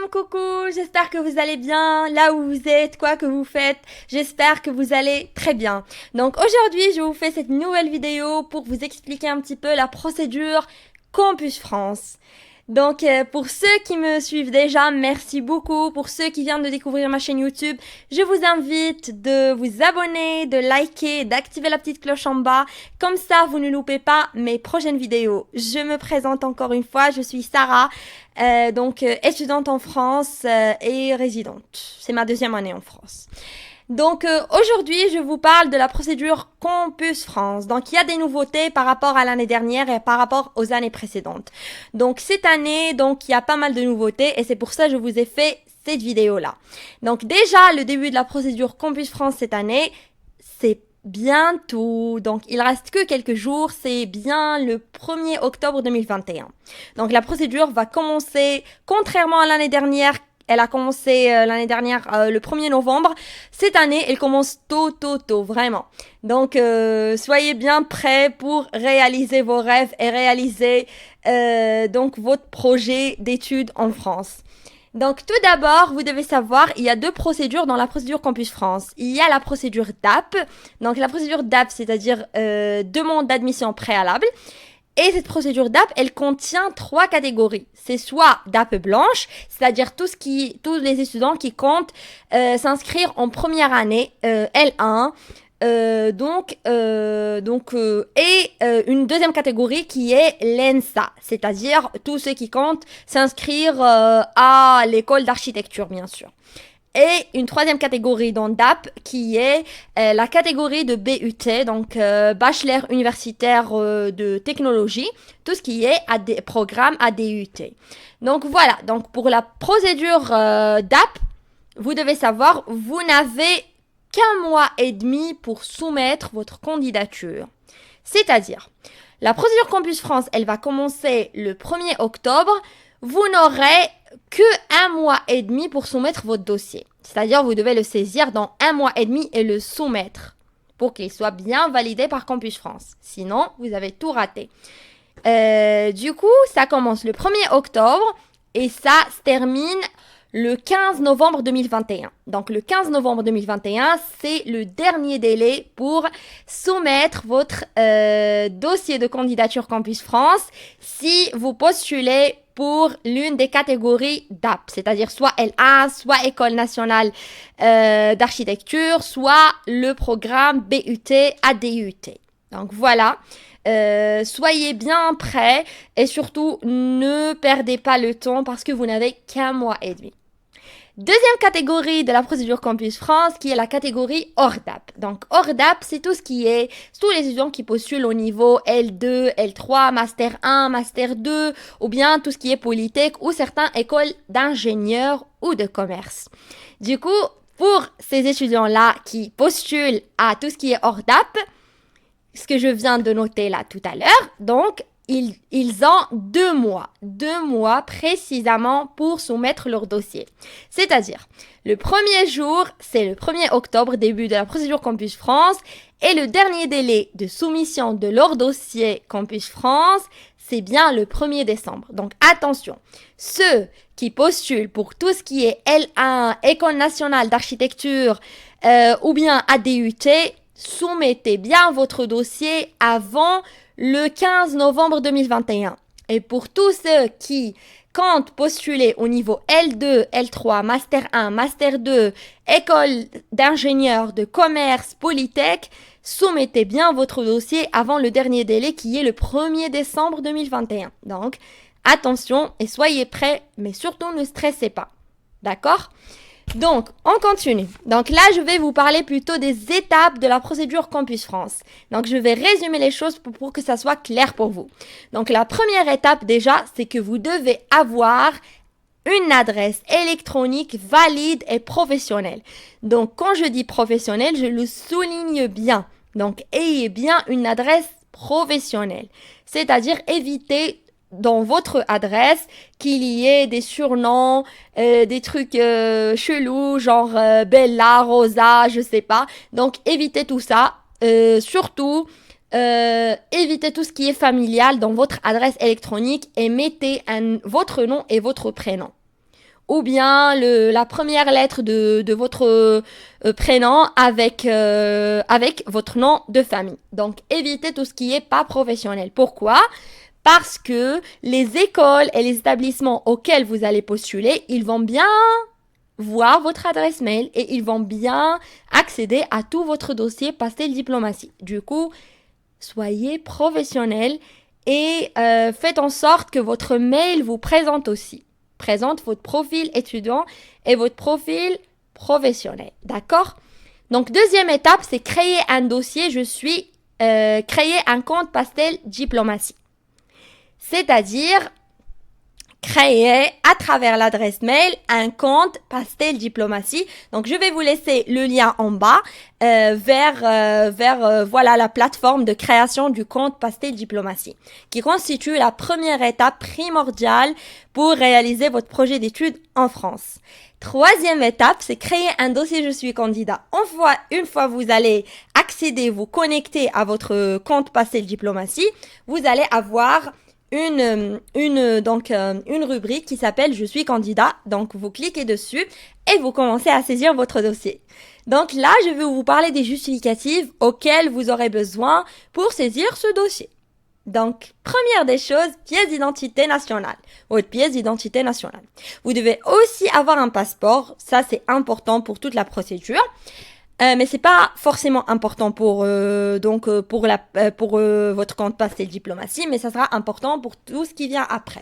coucou, j'espère que vous allez bien, là où vous êtes, quoi que vous faites, j'espère que vous allez très bien. Donc aujourd'hui, je vous fais cette nouvelle vidéo pour vous expliquer un petit peu la procédure Campus France. Donc pour ceux qui me suivent déjà, merci beaucoup. Pour ceux qui viennent de découvrir ma chaîne YouTube, je vous invite de vous abonner, de liker, d'activer la petite cloche en bas. Comme ça, vous ne loupez pas mes prochaines vidéos. Je me présente encore une fois, je suis Sarah, étudiante en France et résidente. C'est ma deuxième année en France. Donc aujourd'hui, je vous parle de la procédure Campus France. Donc il y a des nouveautés par rapport à l'année dernière et par rapport aux années précédentes. Donc cette année, il y a pas mal de nouveautés et c'est pour ça que je vous ai fait cette vidéo-là. Donc déjà, le début de la procédure Campus France cette année, c'est bientôt. Donc il reste que quelques jours, c'est bien le 1er octobre 2021. Donc la procédure va commencer, contrairement à l'année dernière, elle a commencé l'année dernière, le 1er novembre. Cette année, elle commence tôt, vraiment. Donc, soyez bien prêts pour réaliser vos rêves et réaliser votre projet d'études en France. Donc, tout d'abord, vous devez savoir, il y a deux procédures dans la procédure Campus France. Il y a la procédure DAP. Donc, la procédure DAP, c'est-à-dire demande d'admission préalable. Et cette procédure DAP, elle contient 3 catégories. C'est soit DAP blanche, c'est-à-dire tous les étudiants qui comptent s'inscrire en première année L1. Une deuxième catégorie qui est l'ENSA, c'est-à-dire tous ceux qui comptent s'inscrire à l'école d'architecture, bien sûr. Et une troisième catégorie dans DAP qui est la catégorie de BUT, donc bachelor universitaire de technologie, tout ce qui est programme ADUT. Donc voilà, donc pour la procédure DAP, vous devez savoir, vous n'avez qu'un mois et demi pour soumettre votre candidature. C'est-à-dire, la procédure Campus France, elle va commencer le 1er octobre, vous n'aurez que un mois et demi pour soumettre votre dossier. C'est-à-dire, vous devez le saisir dans un mois et demi et le soumettre pour qu'il soit bien validé par Campus France. Sinon, vous avez tout raté. Du coup, ça commence le 1er octobre et ça se termine le 15 novembre 2021. Donc, le 15 novembre 2021, c'est le dernier délai pour soumettre votre dossier de candidature Campus France si vous postulez pour l'une des catégories DAP, c'est-à-dire soit L1, soit École nationale d'architecture, soit le programme BUT ADUT. Donc voilà, soyez bien prêts et surtout ne perdez pas le temps parce que vous n'avez qu'un mois et demi. Deuxième catégorie de la procédure Campus France qui est la catégorie hors DAP. Donc hors DAP, c'est tout ce qui est tous les étudiants qui postulent au niveau L2, L3, Master 1, Master 2 ou bien tout ce qui est Polytech ou certaines écoles d'ingénieurs ou de commerce. Du coup, pour ces étudiants-là qui postulent à tout ce qui est hors DAP, ce que je viens de noter là tout à l'heure, donc ils ont 2 mois précisément pour soumettre leur dossier. C'est-à-dire, le premier jour, c'est le 1er octobre, début de la procédure Campus France, et le dernier délai de soumission de leur dossier Campus France, c'est bien le 1er décembre. Donc attention, ceux qui postulent pour tout ce qui est L1, École nationale d'architecture ou bien ADUT, soumettez bien votre dossier avant le 15 novembre 2021. Et pour tous ceux qui comptent postuler au niveau L2, L3, Master 1, Master 2, École d'ingénieurs de commerce, Polytech, soumettez bien votre dossier avant le dernier délai qui est le 1er décembre 2021. Donc, attention et soyez prêts, mais surtout ne stressez pas. D'accord ? Donc, on continue. Donc là, je vais vous parler plutôt des étapes de la procédure Campus France. Donc, je vais résumer les choses pour que ça soit clair pour vous. Donc, la première étape déjà, c'est que vous devez avoir une adresse électronique valide et professionnelle. Donc, quand je dis professionnelle, je le souligne bien. Donc, ayez bien une adresse professionnelle. C'est-à-dire, évitez dans votre adresse qu'il y ait des surnoms, des trucs chelous, genre Bella, Rosa, je sais pas. Donc évitez tout ça. Surtout, évitez tout ce qui est familial dans votre adresse électronique et mettez votre nom et votre prénom. ou bien la première lettre de votre prénom avec votre nom de famille. Donc, évitez tout ce qui est pas professionnel. Pourquoi? Parce que les écoles et les établissements auxquels vous allez postuler, ils vont bien voir votre adresse mail et ils vont bien accéder à tout votre dossier Pastel Diplomatie. Du coup, soyez professionnel et faites en sorte que votre mail vous présente aussi. Présente votre profil étudiant et votre profil professionnel. D'accord? Donc, deuxième étape, c'est créer un dossier. Créer un compte Pastel Diplomatie. C'est-à-dire créer à travers l'adresse mail un compte Pastel Diplomatie. Donc, je vais vous laisser le lien en bas vers voilà la plateforme de création du compte Pastel Diplomatie, qui constitue la première étape primordiale pour réaliser votre projet d'études en France. Troisième étape, c'est créer un dossier Je suis candidat. Une fois vous allez accéder, vous connecter à votre compte Pastel Diplomatie, vous allez avoir une rubrique qui s'appelle Je suis candidat. Donc, vous cliquez dessus et vous commencez à saisir votre dossier. Donc là, je vais vous parler des justificatifs auxquels vous aurez besoin pour saisir ce dossier. Donc, première des choses, pièce d'identité nationale. Votre pièce d'identité nationale. Vous devez aussi avoir un passeport. Ça, c'est important pour toute la procédure. Mais c'est pas forcément important pour votre compte Pastel Diplomatie, mais ça sera important pour tout ce qui vient après.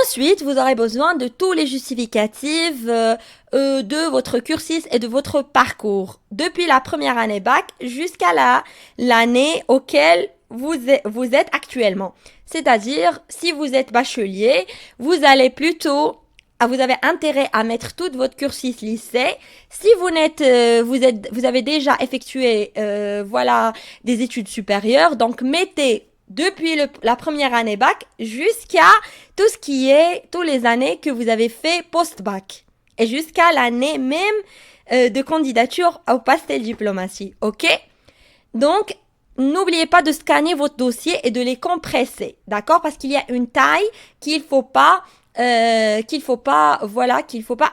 Ensuite, vous aurez besoin de tous les justificatifs de votre cursus et de votre parcours, depuis la première année bac jusqu'à l'année auquel vous êtes actuellement. C'est-à-dire, si vous êtes bachelier, vous avez intérêt à mettre tout votre cursus lycée. Si vous avez déjà effectué des études supérieures, donc mettez depuis la première année bac jusqu'à tous les années que vous avez fait post-bac et jusqu'à l'année même de candidature au Pastel Diplomatie. Ok? Donc, n'oubliez pas de scanner votre dossier et de les compresser, d'accord? Parce qu'il y a une taille qu'il faut pas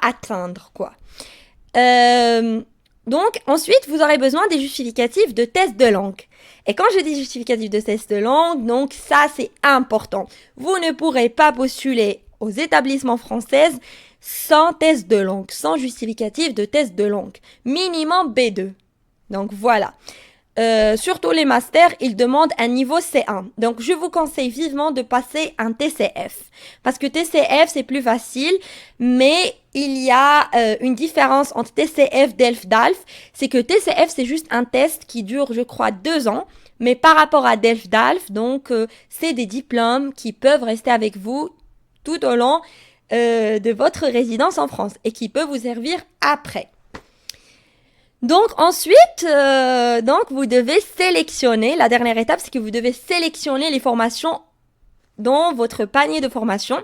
atteindre, quoi. Donc, ensuite, vous aurez besoin des justificatifs de test de langue. Et quand je dis justificatif de test de langue, donc ça, c'est important. Vous ne pourrez pas postuler aux établissements français sans test de langue, sans justificatif de test de langue. Minimum B2. Donc, voilà. Surtout les masters, ils demandent un niveau C1. Donc, je vous conseille vivement de passer un TCF. Parce que TCF, c'est plus facile, mais il y a une différence entre TCF, DELF, DALF. C'est que TCF, c'est juste un test qui dure, je crois, 2 ans. Mais par rapport à DELF, DALF, donc, c'est des diplômes qui peuvent rester avec vous tout au long de votre résidence en France et qui peuvent vous servir après. Donc ensuite, vous devez sélectionner, la dernière étape, c'est que vous devez sélectionner les formations dans votre panier de formation.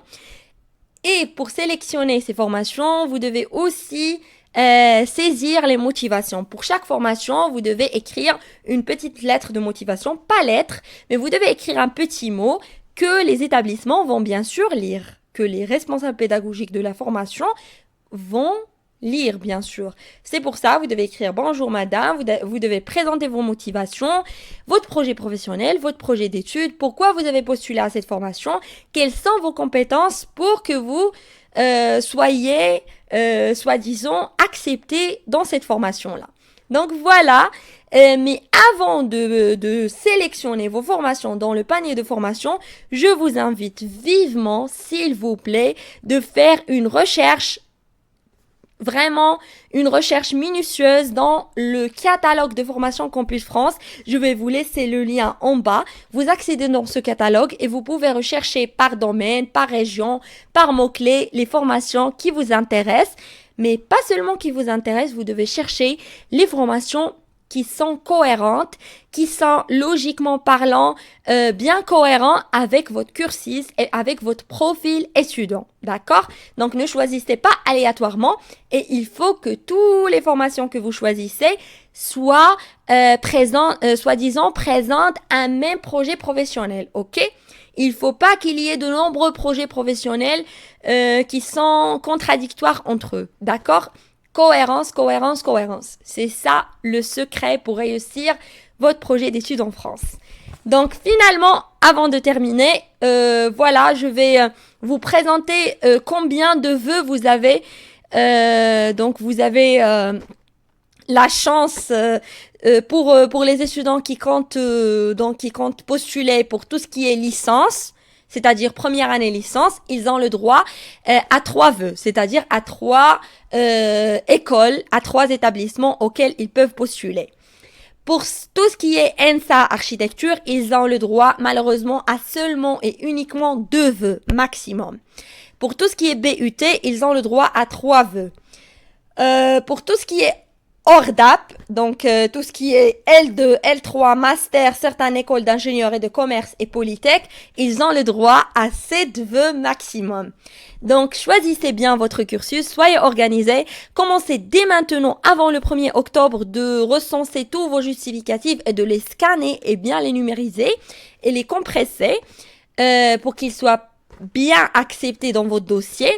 Et pour sélectionner ces formations, vous devez aussi saisir les motivations. Pour chaque formation, vous devez écrire une petite lettre de motivation, pas lettre, mais vous devez écrire un petit mot que les établissements vont bien sûr lire, que les responsables pédagogiques de la formation vont lire, bien sûr. C'est pour ça, vous devez écrire « Bonjour madame », vous devez présenter vos motivations, votre projet professionnel, votre projet d'études, pourquoi vous avez postulé à cette formation, quelles sont vos compétences pour que vous soyez, soi-disant, accepté dans cette formation-là. Donc voilà, mais avant de sélectionner vos formations dans le panier de formation, je vous invite vivement, s'il vous plaît, de faire une recherche minutieuse dans le catalogue de formation Campus France. Je vais vous laisser le lien en bas. Vous accédez dans ce catalogue et vous pouvez rechercher par domaine, par région, par mots-clés, les formations qui vous intéressent. Mais pas seulement qui vous intéressent, vous devez chercher les formations qui sont cohérentes, qui sont logiquement parlant bien cohérents avec votre cursus et avec votre profil étudiant. D'accord? Donc ne choisissez pas aléatoirement et il faut que toutes les formations que vous choisissez soient soi-disant présentent un même projet professionnel. Ok? Il faut pas qu'il y ait de nombreux projets professionnels qui sont contradictoires entre eux. D'accord? Cohérence, cohérence, cohérence. C'est ça le secret pour réussir votre projet d'études en France. Donc finalement, avant de terminer, voilà, je vais vous présenter combien de vœux vous avez. Donc vous avez la chance pour les étudiants qui comptent postuler pour tout ce qui est licence, c'est-à-dire première année licence, ils ont le droit à 3 vœux, c'est-à-dire à 3 écoles, à 3 établissements auxquels ils peuvent postuler. Pour tout ce qui est ENSA architecture, ils ont le droit malheureusement à seulement et uniquement 2 vœux maximum. Pour tout ce qui est BUT, ils ont le droit à 3 vœux. Pour tout ce qui est ORDAP, donc tout ce qui est L2, L3, Master, certaines écoles d'ingénieurs et de commerce et Polytech, ils ont le droit à 7 vœux maximum. Donc choisissez bien votre cursus, soyez organisés, commencez dès maintenant avant le 1er octobre de recenser tous vos justificatifs et de les scanner et bien les numériser et les compresser pour qu'ils soient bien acceptés dans votre dossier.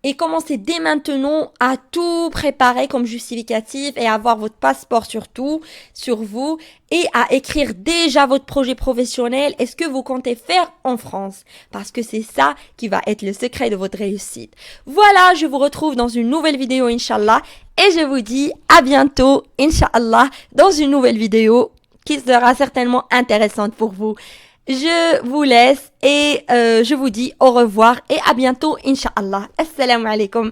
Et commencez dès maintenant à tout préparer comme justificatif et à avoir votre passeport surtout sur vous et à écrire déjà votre projet professionnel et ce que vous comptez faire en France. Parce que c'est ça qui va être le secret de votre réussite. Voilà, je vous retrouve dans une nouvelle vidéo, Inch'Allah. Et je vous dis à bientôt, Inch'Allah, dans une nouvelle vidéo qui sera certainement intéressante pour vous. Je vous laisse et je vous dis au revoir et à bientôt, Inch'Allah. Assalamu alaikum.